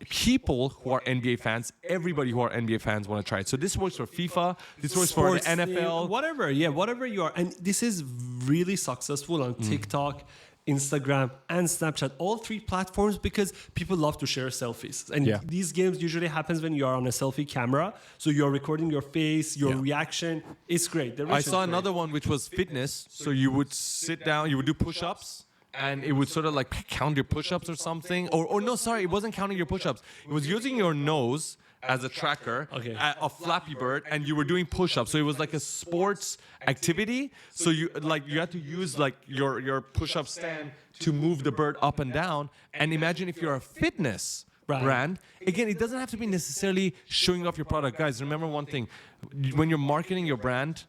People who are NBA fans, everybody who are NBA fans want to try it. So this works for FIFA, this works for the NFL. Whatever you are. And this is really successful on TikTok, Instagram, and Snapchat, all three platforms, because people love to share selfies. And these games usually happens when you are on a selfie camera. So you're recording your face, your reaction. It's great. I saw another one which was fitness. So you would sit down, you would do push-ups, and it would sort of like count your push-ups or something. Or no, sorry, it wasn't counting your push-ups. It was using your nose as a tracker of Flappy Bird, and you were doing push-ups. So it was like a sports activity. So you had to use like your push-up stand to move the bird up and down. And imagine if you're a fitness brand. Again, it doesn't have to be necessarily showing off your product. Guys, remember one thing. When you're marketing your brand,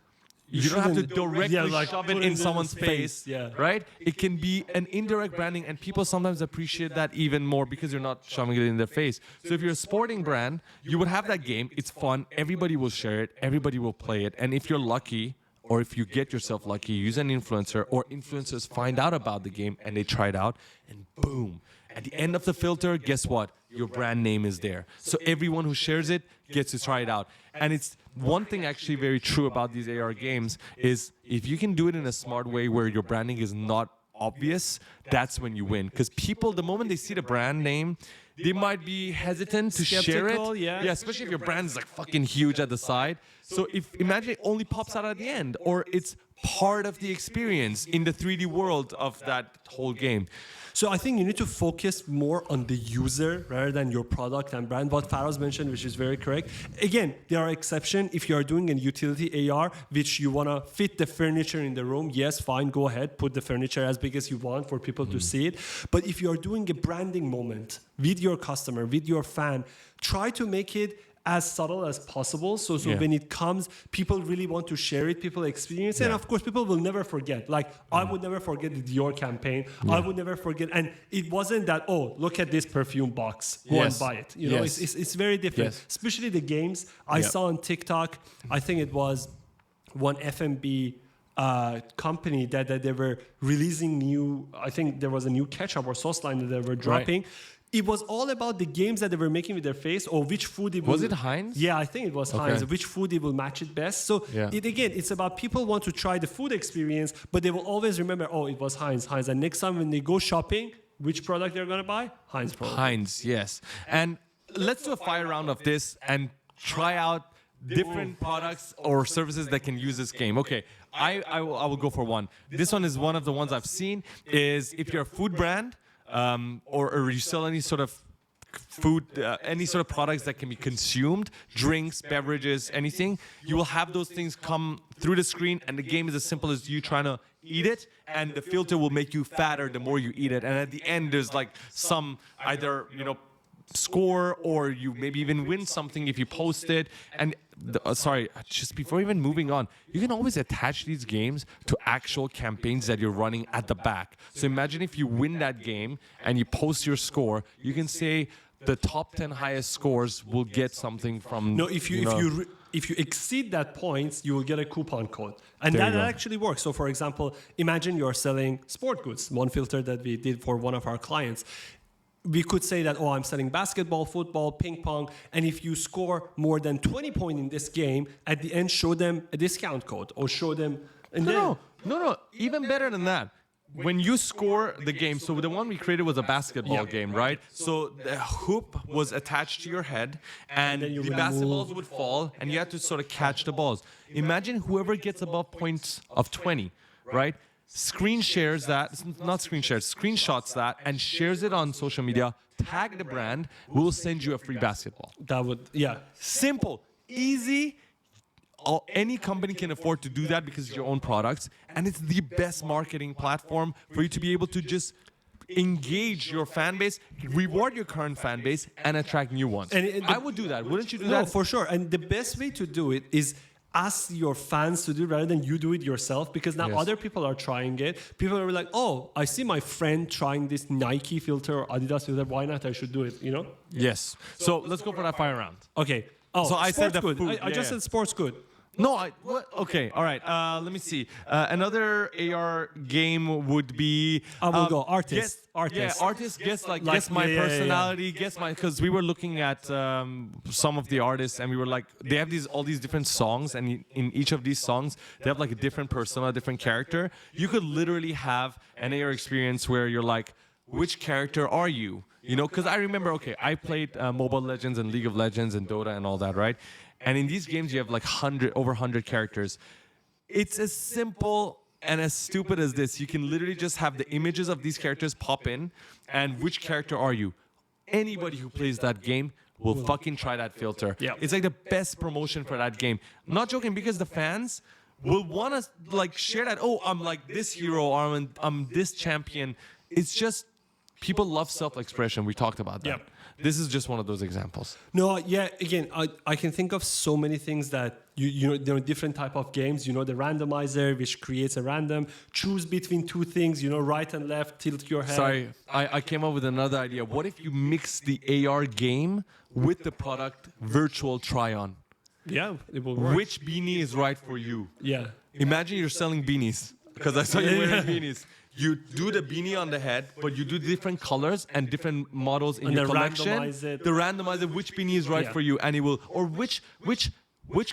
you don't have to directly shove it in someone's face, right? It can be an indirect branding, and people sometimes appreciate that even more because you're not shoving it in their face. So if you're a sporting brand, you would have that game. It's fun. Everybody will share it. Everybody will play it. And if you're lucky, or if you get yourself lucky, use an influencer, or influencers find out about the game and they try it out, and boom. At the end of the filter, guess what? Your brand name is there. So everyone who shares it gets to try it out. And it's one thing actually very true about these AR games is if you can do it in a smart way where your branding is not obvious, that's when you win. Because people, the moment they see the brand name, they might be hesitant to share it. Yeah, especially if your brand is like fucking huge at the side. So imagine it only pops out at the end, or it's part of the experience in the 3D world of that whole game. So I think you need to focus more on the user rather than your product and brand. What Faraz mentioned, which is very correct. Again, there are exceptions. If you are doing a utility AR, which you want to fit the furniture in the room, yes, fine, go ahead. Put the furniture as big as you want for people to see it. But if you are doing a branding moment with your customer, with your fan, try to make it as subtle as possible. So when it comes, people really want to share it, people experience it. And of course, people will never forget. Like, I would never forget the Dior campaign. I would never forget. And it wasn't that, oh, look at this perfume box. Go and buy it. You know, it's very different. Especially the games. I saw on TikTok, I think it was one F&B company that they were releasing new, I think there was a new ketchup or sauce line that they were dropping. It was all about the games that they were making with their face, or which food it was. Was it Heinz? Yeah, I think it was Heinz. Which food it will match it best. So it's about people want to try the food experience, but they will always remember, oh, it was Heinz. And next time when they go shopping, which product they're going to buy? Heinz product. Heinz, yes. And let's do a fire round of this and try out different products or services that can use this game. Okay, I will go for one. This one is one of the ones I've seen, is if you're a food brand, or you sell any sort of food, any sort of products that can be consumed, drinks, beverages, anything, you will have those things come through the screen, and the game is as simple as you trying to eat it, and the filter will make you fatter the more you eat it. And at the end, there's like some either, score, or you maybe even win something if you post it. And just before even moving on, you can always attach these games to actual campaigns that you're running at the back. So imagine if you win that game and you post your score, you can say the top 10 highest scores will get something from. No, if if you exceed that points, you will get a coupon code. And There that you go. actually works. So for example, imagine you're selling sport goods, one filter that we did for one of our clients. We could say that, oh, I'm selling basketball, football, ping pong, and if you score more than 20 points in this game, at the end, show them a discount code or show them... And No. Even better than that. When you score the game, so the one we created was a basketball game, right? So the hoop was attached to your head, and then you the would basketballs would fall, and you had to sort of catch the balls. Imagine whoever gets above points of 20, right? Screenshots that, and shares it on social media, tag the brand, we'll send you a free basketball. That would, yeah. Simple, easy. Any company can afford to do that because it's your own products, and it's the best marketing platform for you to be able to just engage your fan base, reward your current fan base, and attract new ones. I would do that. Wouldn't you do No, that? for sure. And the best way to do it is ask your fans to do it rather than you do it yourself, because now Yes. other people are trying it. People are like, oh, I see my friend trying this Nike filter or Adidas filter. Why not? I should do it, you know? Yes. So let's go for that fire round. Okay. Oh, So I said sports the good. food, I just yeah. said sports good. No, what? Okay, all right. Let me see. Another AR game would be. I will go artist. Yeah, artist. Guess Like, guess my yeah. personality. Guess my, because we were looking at some of the artists, and we were like, they have all these different songs, and in each of these songs, they have like a different persona, different character. You could literally have an AR experience where you're like, which character are you? You know, because I remember, okay, I played Mobile Legends and League of Legends and Dota and all that, right? And in these games, you have like over 100 characters. It's as simple and as stupid as this. You can literally just have the images of these characters pop in, and which character are you? Anybody who plays that game will fucking try that filter. Yeah. It's like the best promotion for that game. I'm not joking, because the fans will want to like share that. Oh, I'm like this hero, or I'm this champion. It's just, people love self-expression. We talked about that. Yep. This is just one of those examples. No, yeah. Again, I can think of so many things that you know, there are different type of games. You know, the randomizer, which creates a random. Choose between two things. You know, right and left. Tilt your head. Sorry, I came up with another idea. What if you mix the AR game with the product virtual try-on? Yeah, it will work. Which beanie is right for you? Yeah. Imagine you're selling beanies, because I saw you wearing beanies. You do the beanie on the head, but you do different colors and different models in And your they collection. randomize it. The randomizer, which beanie is right Yeah. for you, and it will, or which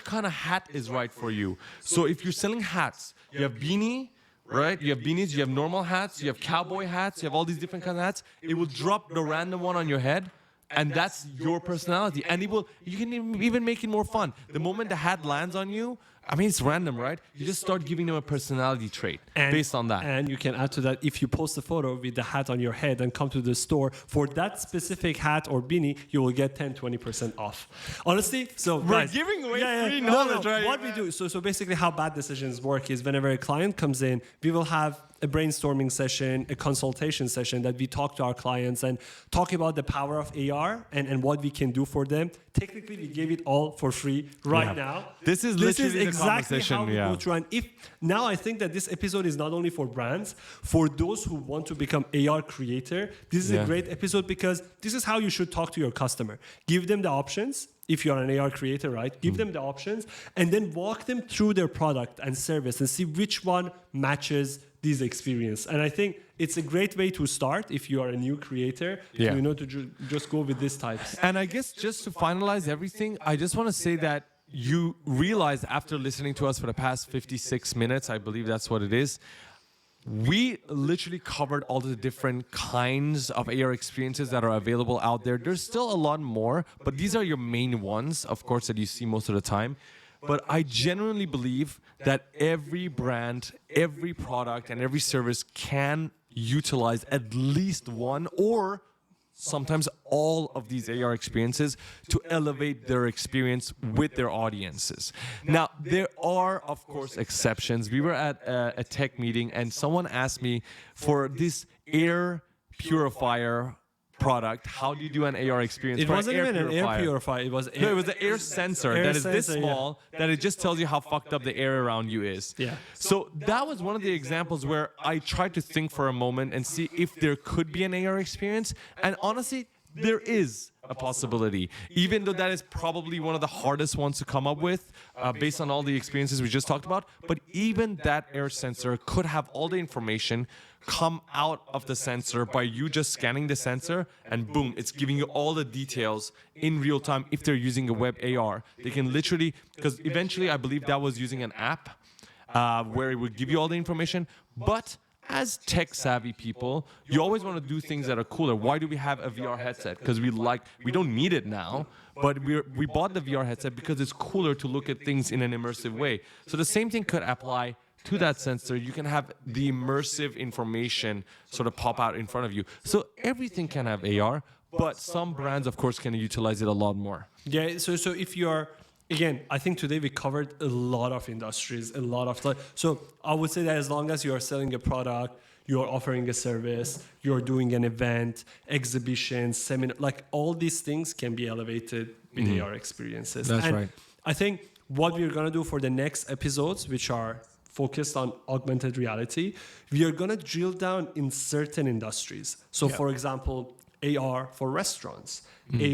kind of hat is right for you. So if you're selling hats, you have beanie, right? You have beanies, you have normal hats, you have cowboy hats, you have all these different kind of hats. It will drop the random one on your head, and that's your personality. And you can even make it more fun. The moment the hat lands on you, I mean, it's random, right? You just start giving them a personality trait based on that. And you can add to that, if you post a photo with the hat on your head and come to the store for that specific hat or beanie, you will get 10-20% off. Honestly, so We're guys, giving away free knowledge, right? What we do, so basically how bad decisions work is whenever a client comes in, we will have a brainstorming session, a consultation session that we talk to our clients and talk about the power of AR and what we can do for them. Technically, we gave it all for free right now. This is literally the exactly how we conversation, go through. And now I think that this episode is not only for brands, for those who want to become AR creator, this is a great episode, because this is how you should talk to your customer. Give them the options. If you're an AR creator, right? Give them the options and then walk them through their product and service and see which one matches this experience. And I think it's a great way to start if you are a new creator, you know, to just go with these types. And I guess just to finalize everything, I just want to say that you realize after listening to us for the past 56 minutes, I believe that's what it is, we literally covered all the different kinds of AR experiences that are available out there. There's still a lot more, but these are your main ones, of course, that you see most of the time. But I genuinely believe that every brand, every product, and every service can utilize at least one or sometimes all of these AR experiences to elevate their experience with their audiences. Now, there are, of course, exceptions. We were at a tech meeting and someone asked me for this air purifier product, how do you do an AR experience It for wasn't an even an air purifier. It was No, it was an air sensor Air that is this sensor, small that it just tells you how fucked up the air around you is. Yeah. So that was one of the examples where I tried to think for a moment and see if there could be an AR experience. And honestly, there is a possibility, even though that is probably one of the hardest ones to come up with based on all the experiences we just talked about. But even that air sensor could have all the information come out of the sensor by you just scanning the sensor, and boom, it's giving you all the details in real time. If they're using a web AR, they can literally, because eventually I believe that was using an app where it would give you all the information. But as tech savvy people, you always want to do things that are cooler. Why do we have a VR headset? Because we don't need it now, but we bought the VR headset because it's cooler to look at things in an immersive way. So the same thing could apply to that sensor. You can have the immersive information sort of pop out in front of you. So everything can have AR, but some brands, of course, can utilize it a lot more. Yeah, so if you're, again, I think today we covered a lot of industries, a lot of, so I would say that as long as you are selling a product, you're offering a service, you're doing an event, exhibition, seminar, like all these things can be elevated with AR experiences. That's right. I think what we're going to do for the next episodes, which are focused on augmented reality, we are going to drill down in certain industries. So for example, AR for restaurants,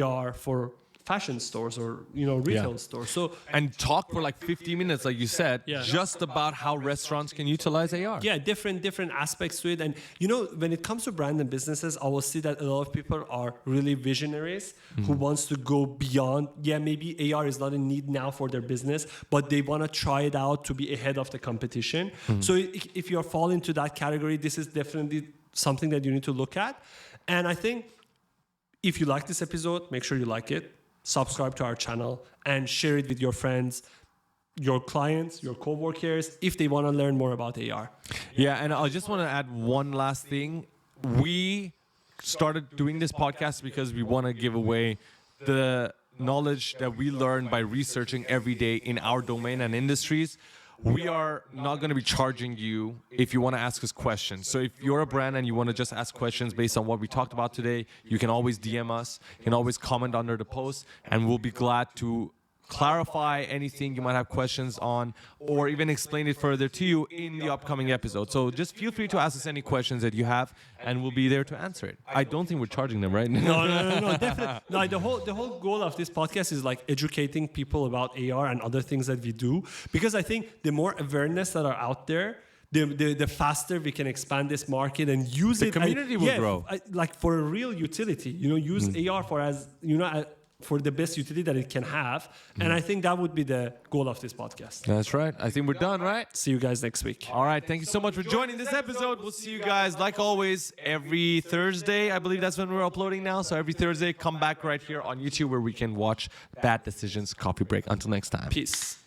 AR for fashion stores or retail stores. So and talk for like 50 minutes, like you said, just about how restaurants can utilize AR. Yeah, different aspects to it. And when it comes to brand and businesses, I will see that a lot of people are really visionaries who wants to go beyond. Yeah, maybe AR is not a need now for their business, but they want to try it out to be ahead of the competition. So if you fall into that category, this is definitely something that you need to look at. And I think if you like this episode, make sure you like it. Subscribe to our channel and share it with your friends, your clients, your co-workers, if they want to learn more about AR. Yeah, and I just want to add one last thing. We started doing this podcast because we want to give away the knowledge that we learn by researching every day in our domain and industries. We are not going to be charging you if you want to ask us questions. So if you're a brand and you want to just ask questions based on what we talked about today, you can always DM us. You can always comment under the post, and we'll be glad to clarify anything you might have questions on, or even explain it further to you in the upcoming episode. So just feel free to ask us any questions that you have, and we'll be there to answer it. I don't think we're charging them, right? No, definitely. No, the whole goal of this podcast is like educating people about AR and other things that we do, because I think the more awareness that are out there, the faster we can expand this market and use it. The community will grow. Like for a real utility, use AR for the best utility that it can have. And I think that would be the goal of this podcast. That's right. I think we're done, right? See you guys next week. All right. Thank you so much for joining this episode. We'll see you guys, like always, every Thursday. I believe that's when we're uploading now. So every Thursday, come back right here on YouTube where we can watch Bad Decisions Coffee Break. Until next time. Peace.